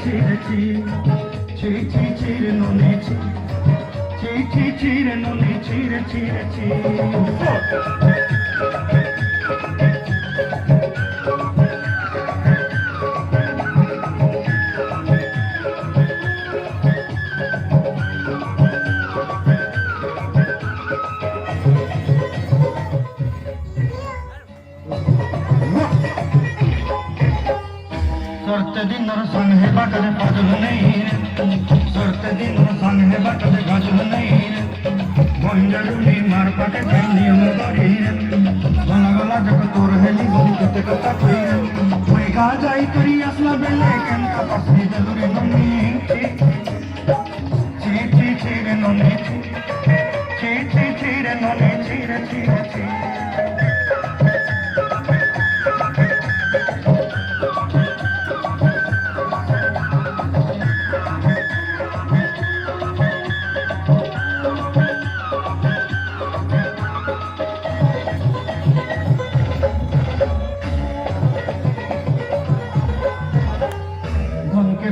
chire chi chi chire noni chi chire noni chire chi सरते दिन संग है बटले फजल नहीं सरते दिन संग है बटले गजल नहीं बंजरुली मार पटे नियम करी गला गला जग तोर हेली गली कते कता कोई कोई गा जाई करी असला बेले केन का पसनी जरूरी ननी ची रे ननी ची रे ननी ची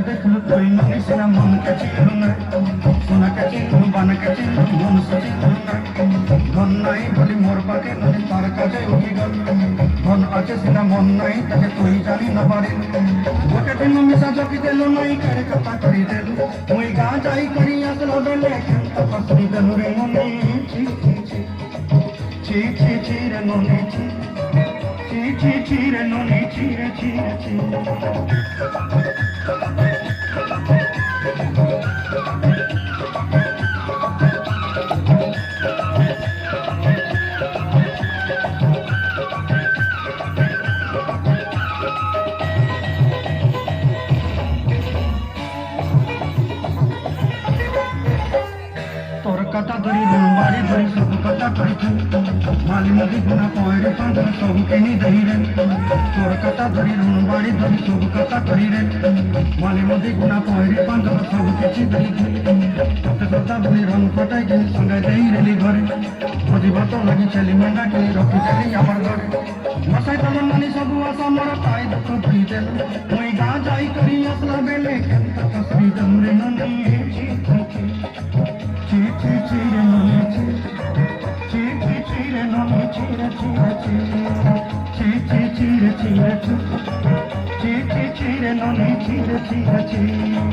देखलो कोई नहीं सिना मन के चिलुना सुना के चिलु बन के चिलु मन से चिलुना मन नहीं भली मोर पाके नहीं तार काजे उगी गल मन आचे सिना मन नहीं तके कोई जानी न पारे गोटे दिन मिसा जकी देलो नहीं करे कथा करी देलो मुई गा जाई करी असलो बेले त पसरी देलो रे ननी ची रे ननी ची रे ननी ची कथा धरी बाड़ी धरी सब कथा धरी माली नदी गुना कोयरे पंदर सब के नी दही रे तोर कथा धरी बाड़ी धरी सब कथा धरी रे माली नदी गुना कोयरे पंदर सब के ची दही तते कथा धरी रंग पटाई के संगे दही रेली घरे खोजी बात लगी चली मंडा के रखी चली हमर घरे मसाई तमन मनी सब आसा मोर पाई दुख भई देल कोई गा जाई करी असला बेले केन तस्वी दमरे ननी chire noni chire